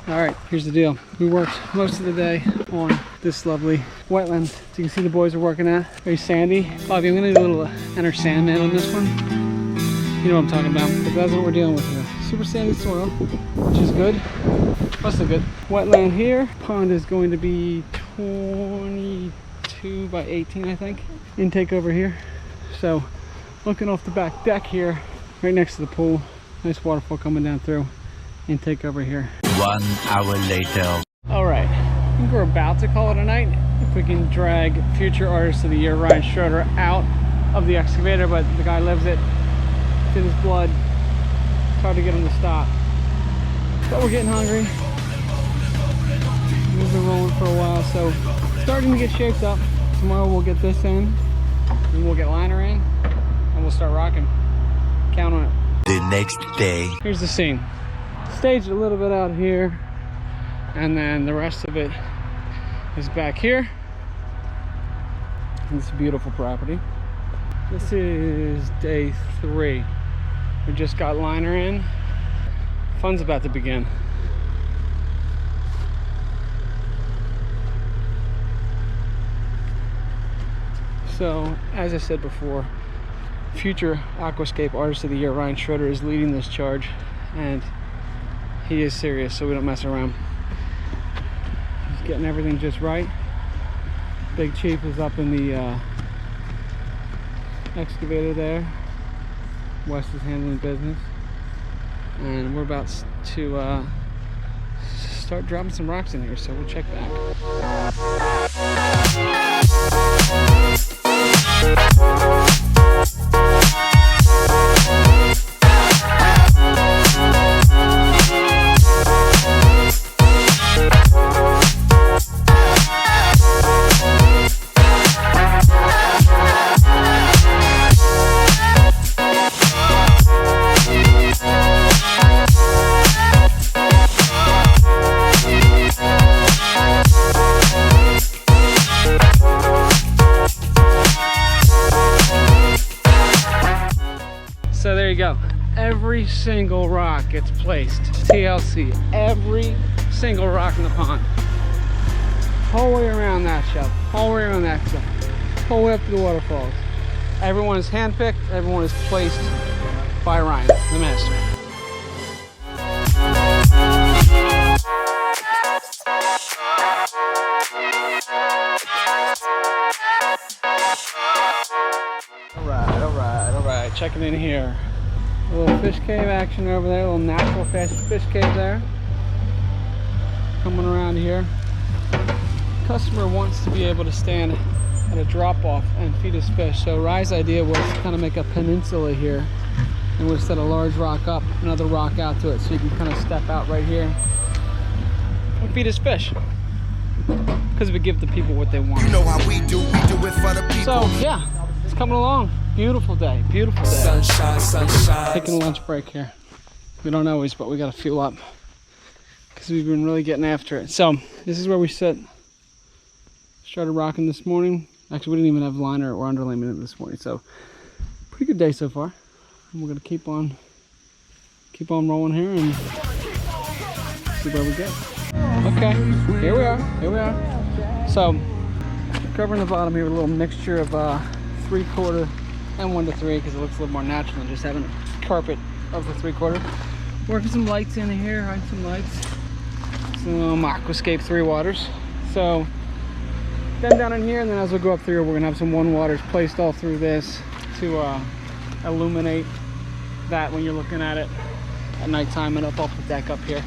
All right, here's the deal. We worked most of the day on this lovely wetland. So you can see the boys are working at. Very sandy. Bobby, I'm gonna do a little Enter Sandman on this one. You know what I'm talking about, but that's what we're dealing with here. Super sandy soil, which is good. Mostly good. Wetland here. Pond is going to be 22 by 18, I think. Intake over here. So, looking off the back deck here, right next to the pool. Nice waterfall coming down through. Intake over here. 1 hour later. All right, I think we're about to call it a night. If we can drag future Artist of the Year Ryan Schroeder out of the excavator, but the guy lives it. It's in his blood. It's hard to get him to stop. But we're getting hungry. We've been rolling for a while, so starting to get shaped up. Tomorrow we'll get this in, and we'll get liner in, and we'll start rocking. Count on it. The next day. Here's the scene. Staged a little bit out here, and then the rest of it is back here. This beautiful property. This is day 3. We just got liner in. Fun's about to begin. So, as I said before, future Aquascape Artist of the Year Ryan Schroeder is leading this charge, and he is serious, so we don't mess around. He's getting everything just right. Big Chief is up in the excavator there. West is handling business, and we're about to start dropping some rocks in here, so we'll check back. So there you go. Every single rock gets placed. TLC. Every single rock in the pond. Whole way around that shelf. Whole way around that shelf. Whole way up to the waterfalls. Everyone is handpicked. Everyone is placed by Ryan, the master. All right, checking in here. A little fish cave action over there, a little natural fish cave there. Coming around here. Customer wants to be able to stand at a drop off and feed his fish. So Rye's idea was to kind of make a peninsula here, and we'll set a large rock up, another rock out to it, so you can kind of step out right here and feed his fish. Because we give the people what they want. You know how we do it for the people. So yeah, it's coming along. Beautiful day, beautiful day. Sunshine, sunshine. Taking a lunch break here. We don't always, but we gotta fuel up because we've been really getting after it. So this is where we sit. Started rocking this morning. Actually, we didn't even have liner or underlayment in this morning, so pretty good day so far. And we're gonna keep on rolling here and see where we get. Okay, here we are. So covering the bottom here with a little mixture of 3/4 and 1 to 3 because it looks a little more natural than just having a carpet of the 3/4. Working some lights in here, hiding some lights. Some Aquascape 3 waters. So then down in here, and then as we go up through, we're gonna have some 1 waters placed all through this to illuminate that when you're looking at it at nighttime and up off the deck up here.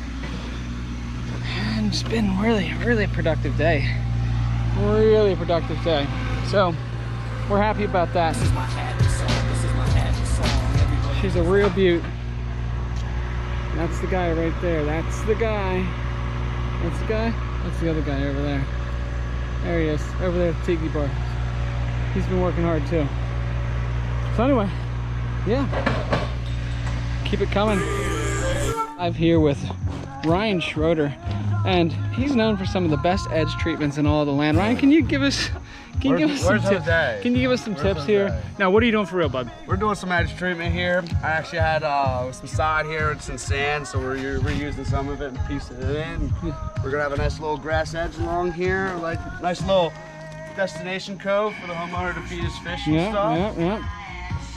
And it's been really a productive day. Really productive day. So we're happy about that. She's a real beaut. That's the guy right there. That's the guy. That's the guy. That's the other guy over there. There he is, over there at the Tiki Bar. He's been working hard too. So anyway, yeah, keep it coming. I'm here with Ryan Schroeder And he's known for some of the best edge treatments in all of the land. Ryan, can you give us some tips? Can you give us some tips here? Now, what are you doing for real, bud? We're doing some edge treatment here. I actually had some sod here and some sand, so we're reusing some of it and piecing it in. We're gonna have a nice little grass edge along here, like nice little destination cove for the homeowner to feed his fish and stuff.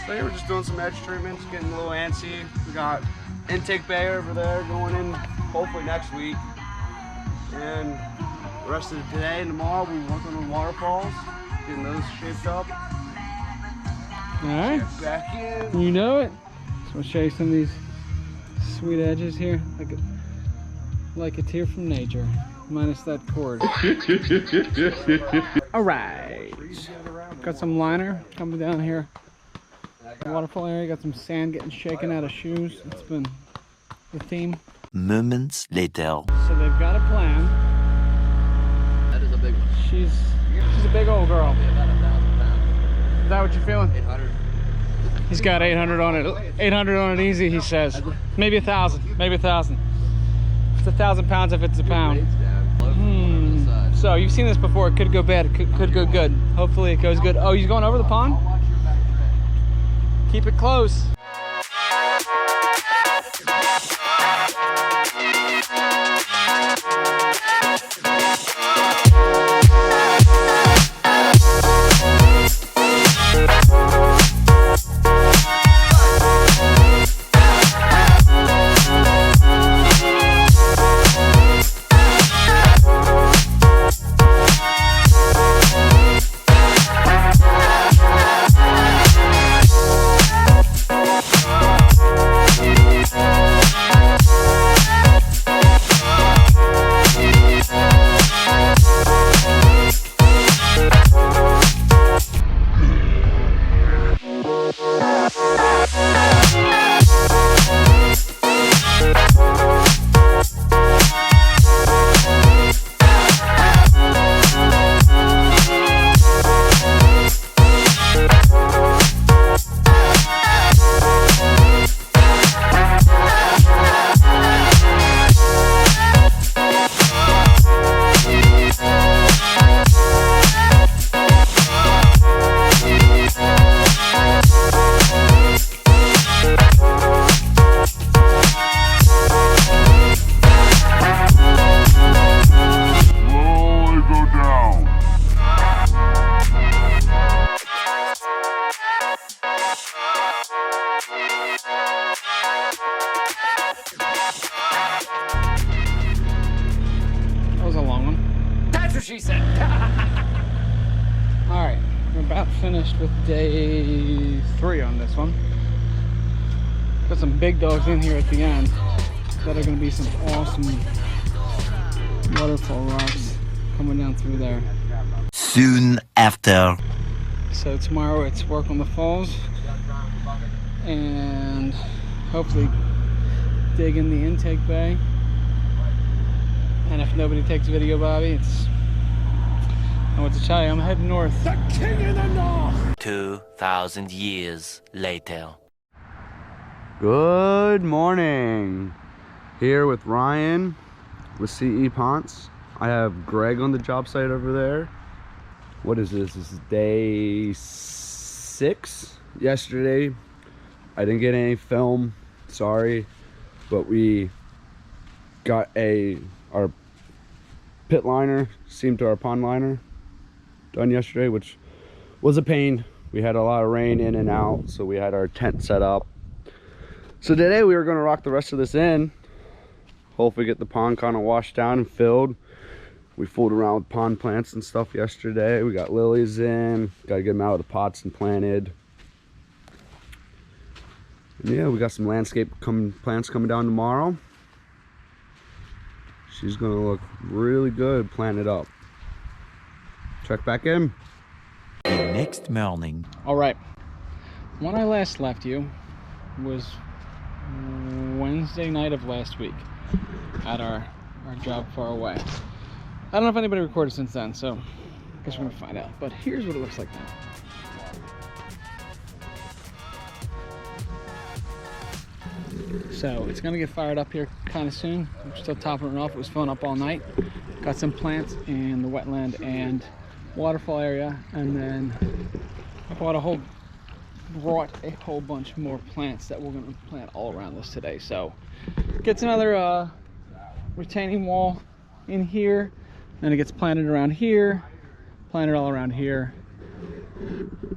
So yeah, we're just doing some edge treatments, getting a little antsy. We got intake bay over there going in hopefully next week. And the rest of today and tomorrow we'll be working on waterfalls, getting those shaped up. All right. Back in. You know it. So I'll show you some of these sweet edges here, like a tear from nature, minus that cord. All right. Got some liner coming down here. The waterfall area. Got some sand getting shaken out of shoes. It's been the theme. Moments later. So they've got a plan. That is a big one. She's a big old girl. About 1,000 pounds. Is that what you're feeling? 800. He's got 800 on it. 800 on it easy, he says. Maybe 1,000. Maybe 1,000. It's 1,000 pounds if it's a pound. So you've seen this before. It could go bad. It could go good. Hopefully it goes good. Oh, he's going over the pond? Keep it close. She said. All right, we're about finished with day 3 on this one. Got some big dogs in here at the end that are going to be some awesome waterfall rocks coming down through there. Soon after. So tomorrow it's work on the falls and hopefully dig in the intake bay. And if nobody takes video, Bobby, it's, I want to tell you, I'm heading north. The king in the north! 2,000 years later. Good morning. Here with Ryan with CE Ponce. I have Greg on the job site over there. What is this? This is day 6. Yesterday, I didn't get any film. Sorry, but we got our pit liner seam to our pond liner done yesterday, which was a pain. We had a lot of rain in and out, so we had our tent set up. So today we were going to rock the rest of this in, hopefully get the pond kind of washed down and filled. We fooled around with pond plants and stuff yesterday. We got lilies in, got to get them out of the pots and planted. And yeah, we got some landscape plants coming down tomorrow. She's gonna look really good planted up. Check back in. The next morning. All right, when I last left you was Wednesday night of last week at our job far away. I don't know if anybody recorded since then, so I guess we're gonna find out. But here's what it looks like now. So it's gonna get fired up here kind of soon. I'm still topping it off. It was filling up all night. Got some plants in the wetland and waterfall area, and then I brought a whole bunch more plants that we're gonna plant all around this today. So gets another retaining wall in here, then it gets planted around here, planted all around here,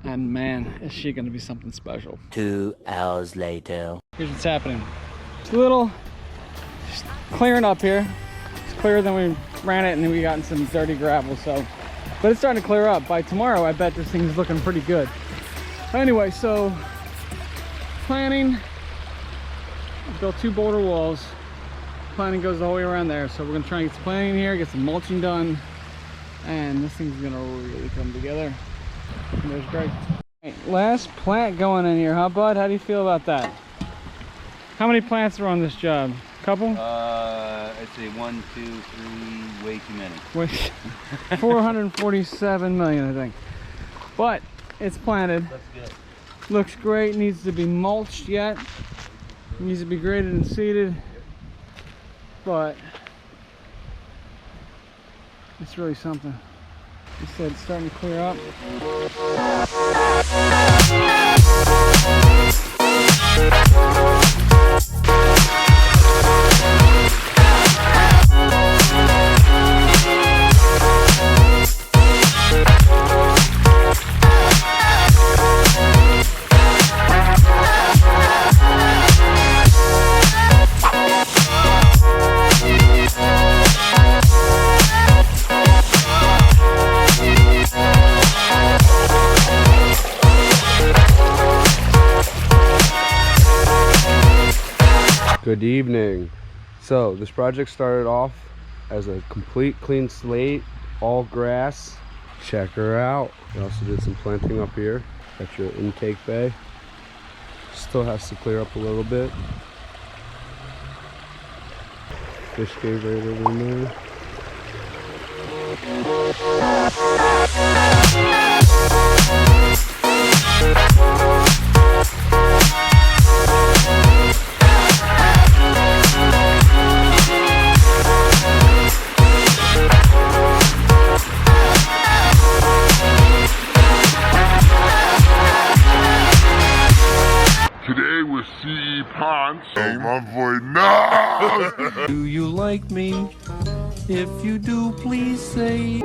and man, is she gonna be something special. 2 hours later. Here's what's happening. It's a little just clearing up here. It's clearer than we ran it, and then we got in some dirty gravel. So, but it's starting to clear up. By tomorrow, I bet this thing's looking pretty good. Anyway, so planning. Built 2 boulder walls. Planning goes the whole way around there. So we're gonna try and get some planning in here, get some mulching done, and this thing's gonna really come together. And there's Greg. Right, last plant going in here, huh, bud? How do you feel about that? How many plants are on this job? Couple? I'd say 1, 2, 3, way too many. Wait, 447 million, I think. But it's planted. That's good. Looks great. Needs to be mulched yet. Needs to be graded and seeded. But it's really something. He said it's starting to clear up. Good evening. So this project started off as a complete clean slate, all grass. Check her out. We also did some planting up here. Got your intake bay. Still has to clear up a little bit. Fish cave right over in there. Today with CE Ponce. Oh my boy, no! Do you like me? If you do, please say.